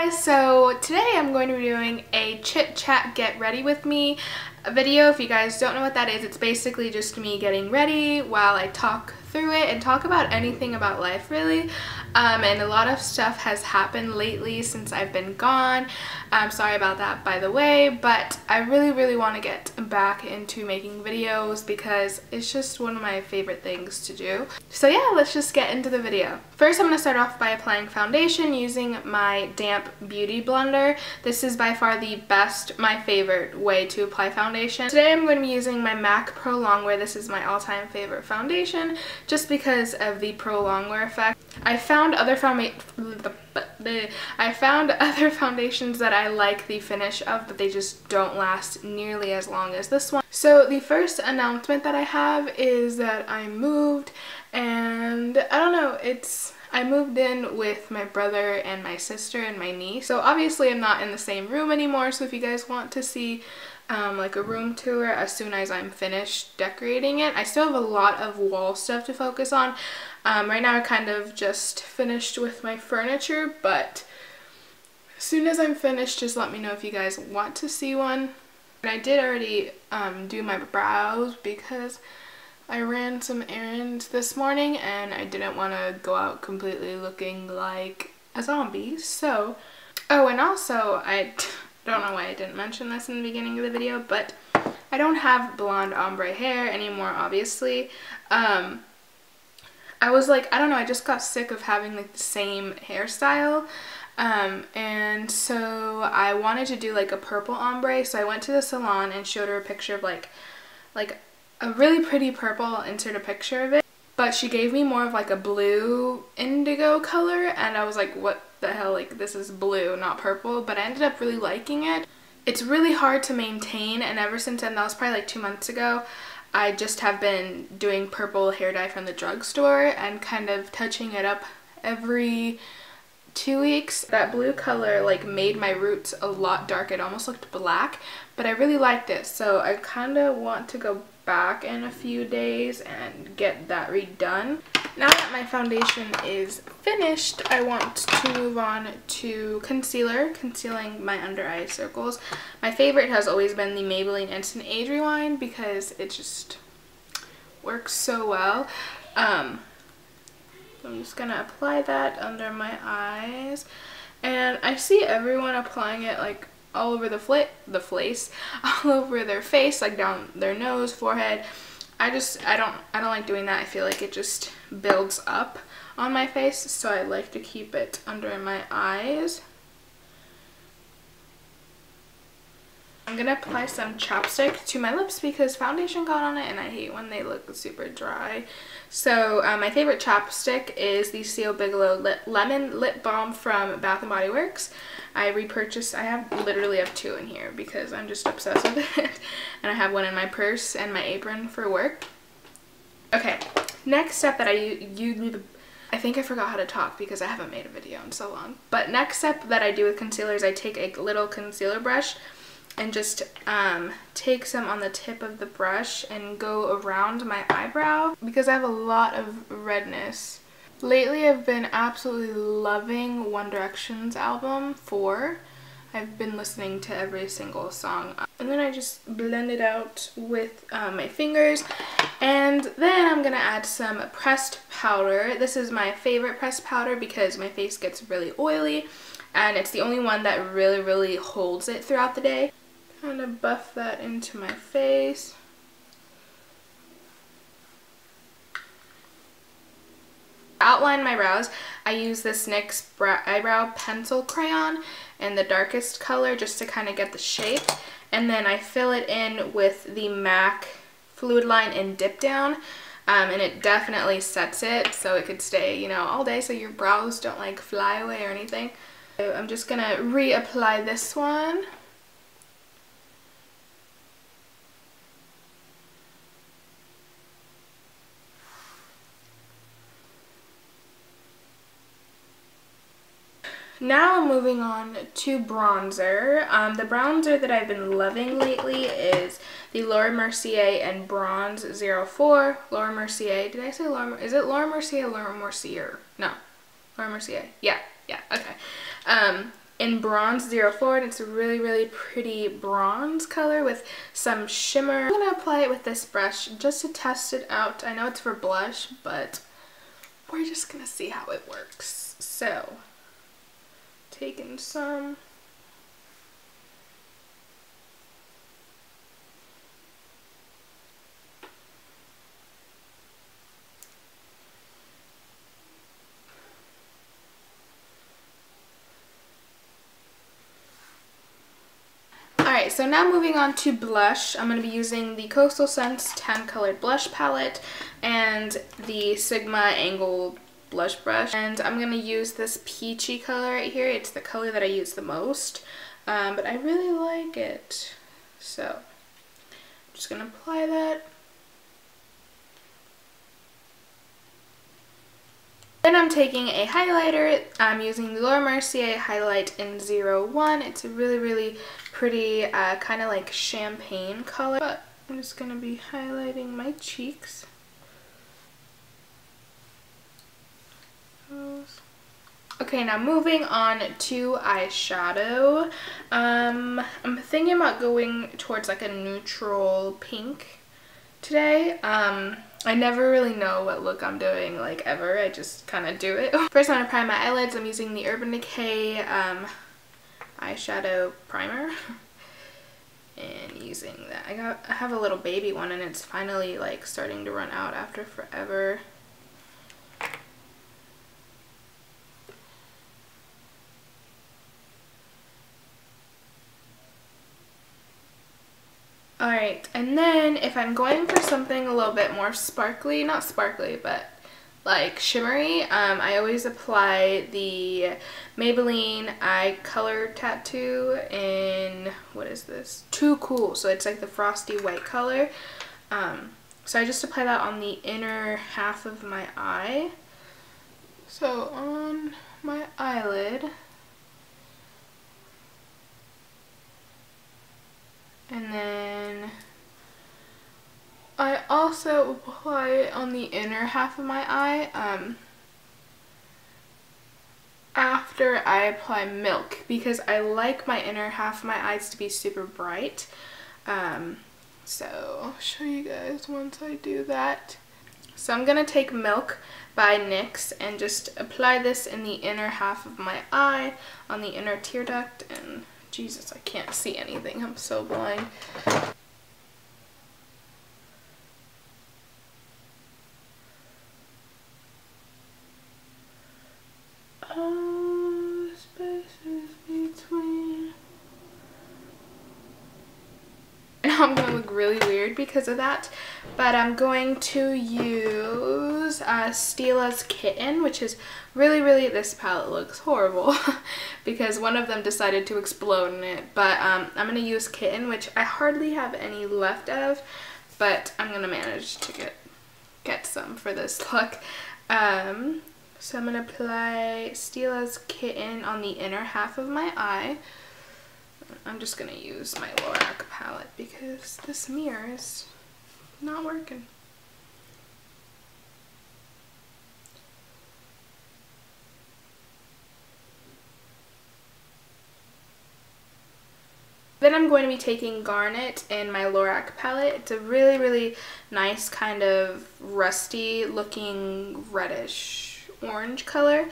guys, so today I'm going to be doing a chit chat get ready with me video. If you guys don't know what that is, it's basically just me getting ready while I talk through it and talk about anything about life really. And a lot of stuff has happened lately since I've been gone. I'm sorry about that, by the way, but I really want to get back into making videos because it's just one of my favorite things to do. So yeah, let's just get into the video. First, I'm going to start off by applying foundation using my damp beauty blender. This is by far the best, my favorite way to apply foundation. Today I'm going to be using my MAC Pro Longwear. This is my all-time favorite foundation just because of the Pro Longwear effect. I found other foundations that I like the finish of, but they just don't last nearly as long as this one. So the first announcement that I have is that I moved, and I don't know, I moved in with my brother and my sister and my niece. So obviously I'm not in the same room anymore, so if you guys want to see like a room tour as soon as I'm finished decorating it. I still have a lot of wall stuff to focus on. Right now I kind of just finished with my furniture, but as soon as I'm finished, just let me know if you guys want to see one. And I did already do my brows because I ran some errands this morning and I didn't want to go out completely looking like a zombie. So, oh, and also I don't know why I didn't mention this in the beginning of the video, but I don't have blonde ombre hair anymore, obviously. I was like, I don't know, I just got sick of having like the same hairstyle. And so I wanted to do like a purple ombre, so I went to the salon and showed her a picture of like a really pretty purple, insert a picture of it. But she gave me more of like a blue indigo color, and I was like, what the hell, like this is blue, not purple. But I ended up really liking it. It's really hard to maintain, and ever since then, that was probably like 2 months ago, I just have been doing purple hair dye from the drugstore and kind of touching it up every 2 weeks. That blue color like made my roots a lot darker. It almost looked black, but I really liked it, so I kind of want to go back in a few days and get that redone. Now that my foundation is finished, I want to move on to concealer, concealing my under eye circles. My favorite has always been the Maybelline Instant Age Rewind because it just works so well. I'm just gonna apply that under my eyes, and I see everyone applying it like all over all over their face, like down their nose, forehead. I don't like doing that. I feel like it just builds up on my face, so I like to keep it under my eyes. I'm gonna apply some chapstick to my lips because foundation got on it and I hate when they look super dry. So my favorite chapstick is the C.O. Bigelow Lemon Lip Balm from Bath & Body Works. I repurchased, I literally have 2 in here because I'm just obsessed with it. And I have one in my purse and my apron for work. Okay, next step that I think I forgot how to talk because I haven't made a video in so long. But next step that I do with concealer is I take a little concealer brush and just take some on the tip of the brush and go around my eyebrow because I have a lot of redness. Lately I've been absolutely loving One Direction's album 4. I've been listening to every single song. And then I just blend it out with my fingers. And then I'm going to add some pressed powder. This is my favorite pressed powder because my face gets really oily. And it's the only one that really holds it throughout the day. Kind of buff that into my face. Outline my brows, I use this NYX eyebrow pencil crayon in the darkest color just to kind of get the shape, and then I fill it in with the MAC Fluid Line in Dip Down, and it definitely sets it so it could stay, you know, all day so your brows don't like fly away or anything. So I'm just gonna reapply this one. Now I'm moving on to bronzer. The bronzer that I've been loving lately is the Laura Mercier and Bronze 04. Laura Mercier. Did I say Laura? Is it Laura Mercier or Laura Mercier? No. Laura Mercier. Yeah, okay. in Bronze 04, and it's a really, really pretty bronze color with some shimmer. I'm going to apply it with this brush just to test it out. I know it's for blush, but we're just going to see how it works. So, taking some. Alright, so now moving on to blush, I'm going to be using the Coastal Scents Tan Colored Blush Palette and the Sigma Angled Blush Brush. And I'm going to use this peachy color right here. It's the color that I use the most, but I really like it. So, I'm just going to apply that. Then I'm taking a highlighter. I'm using the Laura Mercier Highlight in 01. It's a really, really pretty kind of like champagne color. But I'm just going to be highlighting my cheeks. Okay, now moving on to eyeshadow. I'm thinking about going towards like a neutral pink today. I never really know what look I'm doing, like, ever. I just kind of do it. First, I'm going to prime my eyelids. I'm using the Urban Decay eyeshadow primer. And using that. I have a little baby one, and it's finally, like, starting to run out after forever. Alright, and then if I'm going for something a little bit more sparkly, not sparkly, but like shimmery, I always apply the Maybelline Eye Color Tattoo in, what is this? Too Cool. So it's like the frosty white color. So I just apply that on the inner half of my eye. So on my eyelid. And then I also apply it on the inner half of my eye after I apply milk, because I like my inner half of my eyes to be super bright. So I'll show you guys once I do that. So I'm going to take Milk by NYX and just apply this in the inner half of my eye on the inner tear duct, and Jesus, I can't see anything. I'm so blind. Oh, the spaces between. Now I'm gonna look really weird because of that, but I'm going to use Stila's Kitten, which is really, this palette looks horrible because one of them decided to explode in it, but I'm going to use Kitten, which I hardly have any left of, but I'm going to manage to get some for this look. So I'm going to apply Stila's Kitten on the inner half of my eye. I'm just going to use my Lorac palette because this mirror is not working. Then I'm going to be taking Garnet in my Lorac palette. It's a really nice kind of rusty looking reddish orange color.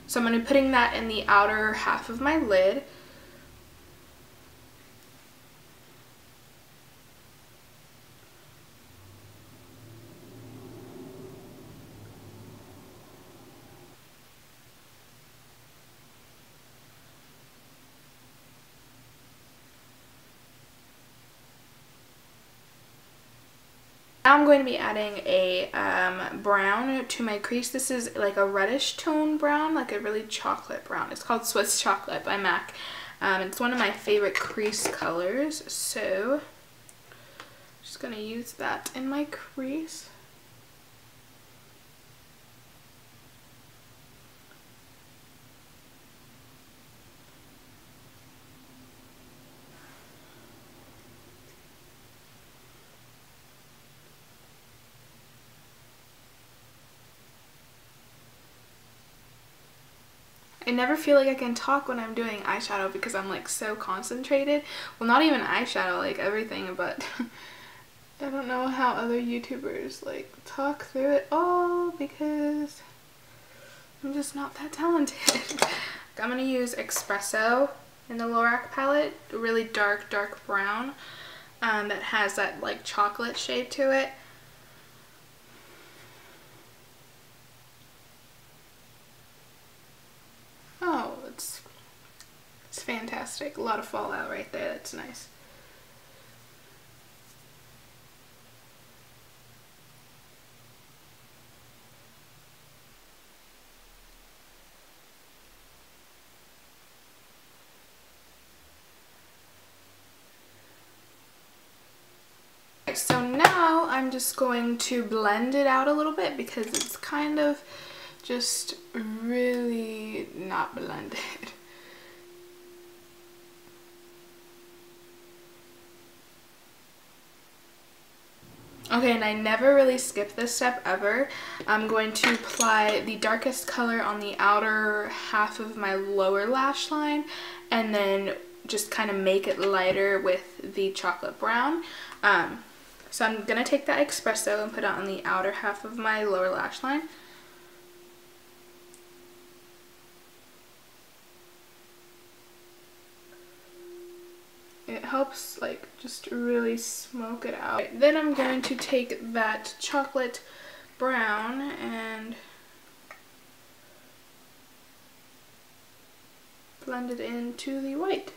So I'm going to be putting that in the outer half of my lid. Now I'm going to be adding a brown to my crease. This is like a reddish tone brown, like a really chocolate brown. It's called Swiss Chocolate by MAC. It's one of my favorite crease colors, so I'm just going to use that in my crease. And never feel like I can talk when I'm doing eyeshadow because I'm like so concentrated. Well, not even eyeshadow, like everything, but I don't know how other YouTubers like talk through it all because I'm just not that talented. I'm gonna use Espresso in the Lorac palette, really dark brown that has that like chocolate shade to it. Oh, it's fantastic. A lot of fallout right there. That's nice. So now I'm just going to blend it out a little bit because it's kind of just really not blended. Okay, and I never really skip this step ever. I'm going to apply the darkest color on the outer half of my lower lash line and then just kind of make it lighter with the chocolate brown. So I'm going to take that Espresso and put it on the outer half of my lower lash line. It helps like just really smoke it out. Then I'm going to take that chocolate brown and blend it into the white.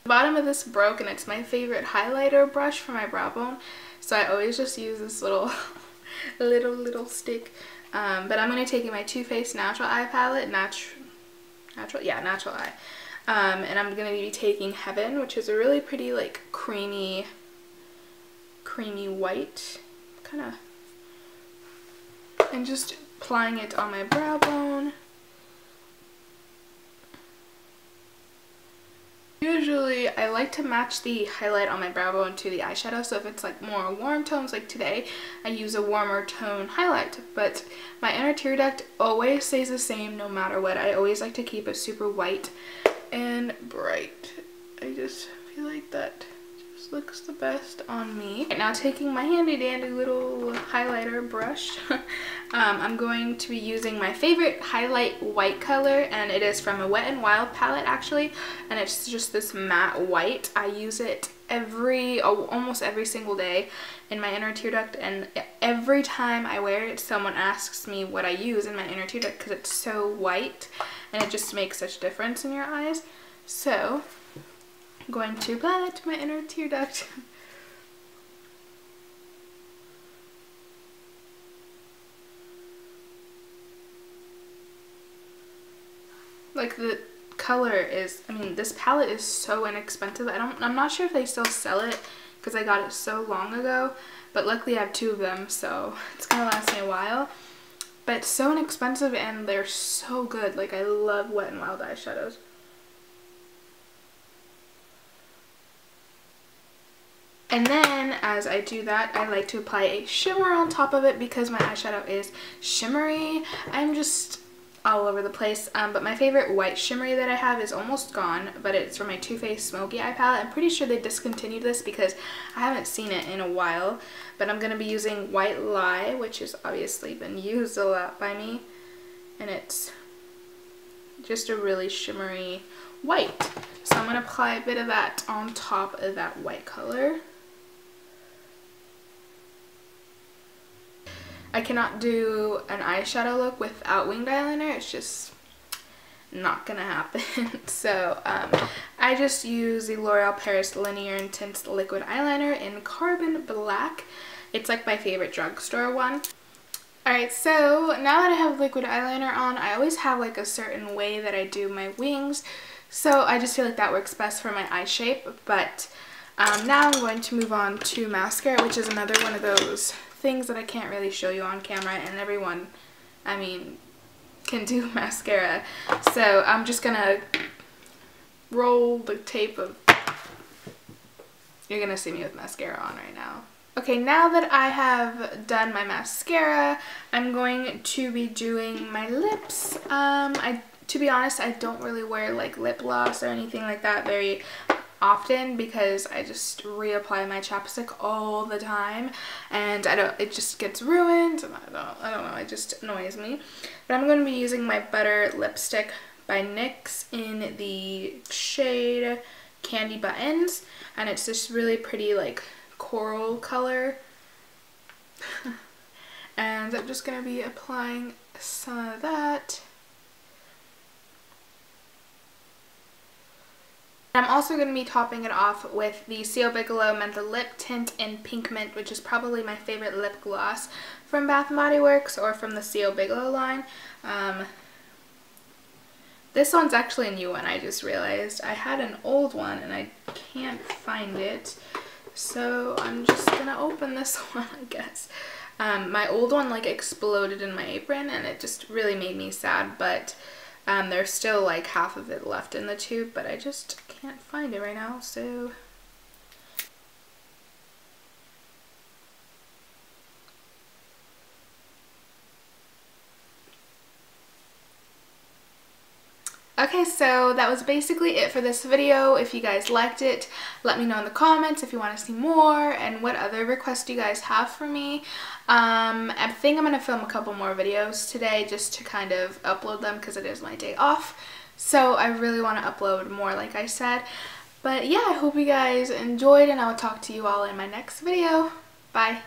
The bottom of this broke and it's my favorite highlighter brush for my brow bone, so I always just use this little little stick. But I'm going to take my Too Faced Natural Eye palette, Natural Eye. And I'm going to be taking Heaven, which is a really pretty like creamy white kind of, and just applying it on my brow bone. Usually I like to match the highlight on my brow bone to the eyeshadow, so if it's like more warm tones like today, I use a warmer tone highlight, but my inner tear duct always stays the same no matter what. I always like to keep it super white and bright. I just feel like that just looks the best on me. Right, now taking my handy dandy little highlighter brush, I'm going to be using my favorite highlight white color, and it is from a Wet n Wild palette actually, and it's just this matte white. I use it almost every single day in my inner tear duct, and every time I wear it someone asks me what I use in my inner tear duct because it's so white and it just makes such a difference in your eyes. So I'm going to apply that to my inner tear duct. Like the color is, I mean, this palette is so inexpensive. I'm not sure if they still sell it because I got it so long ago, but luckily I have two of them, so it's gonna last me a while. But it's so inexpensive and they're so good. Like, I love Wet n Wild eyeshadows. And then as I do that, I like to apply a shimmer on top of it because my eyeshadow is shimmery. I'm just all over the place, but my favorite white shimmery that I have is almost gone, but it's from my Too Faced Smoky Eye palette. I'm pretty sure they discontinued this because I haven't seen it in a while, but I'm going to be using White Lie, which has obviously been used a lot by me, and it's just a really shimmery white. So I'm going to apply a bit of that on top of that white color. I cannot do an eyeshadow look without winged eyeliner. It's just not gonna happen. So I just use the L'Oreal Paris Linear Intense Liquid Eyeliner in Carbon Black. It's like my favorite drugstore one. Alright, so now that I have liquid eyeliner on, I always have like a certain way that I do my wings. So I just feel like that works best for my eye shape. But now I'm going to move on to mascara, which is another one of those things that I can't really show you on camera, and everyone, I mean, can do mascara. So I'm just gonna roll the tape of, you're gonna see me with mascara on right now. Okay, now that I have done my mascara, I'm going to be doing my lips. To be honest, I don't really wear like lip gloss or anything like that very often because I just reapply my chapstick all the time, and it just gets ruined, and I don't know, it just annoys me. But I'm going to be using my Butter lipstick by NYX in the shade Candy Buttons, and it's this really pretty like coral color. And I'm just going to be applying some of that. I'm also going to be topping it off with theCio Bigelow Menthol Lip Tint in Pink Mint, which is probably my favorite lip gloss from Bath & Body Works or from theCio Bigelow line. This one's actually a new one, I just realized. I had an old one and I can't find it, so I'm just going to open this one, I guess. My old one like exploded in my apron and it just really made me sad, but there's still like half of it left in the tube, but I just can't find it right now, so. Okay, so that was basically it for this video. If you guys liked it, let me know in the comments if you want to see more and what other requests you guys have for me. I think I'm going to film a couple more videos today just to kind of upload them because it is my day off. So I really want to upload more, like I said. But yeah, I hope you guys enjoyed, and I will talk to you all in my next video. Bye!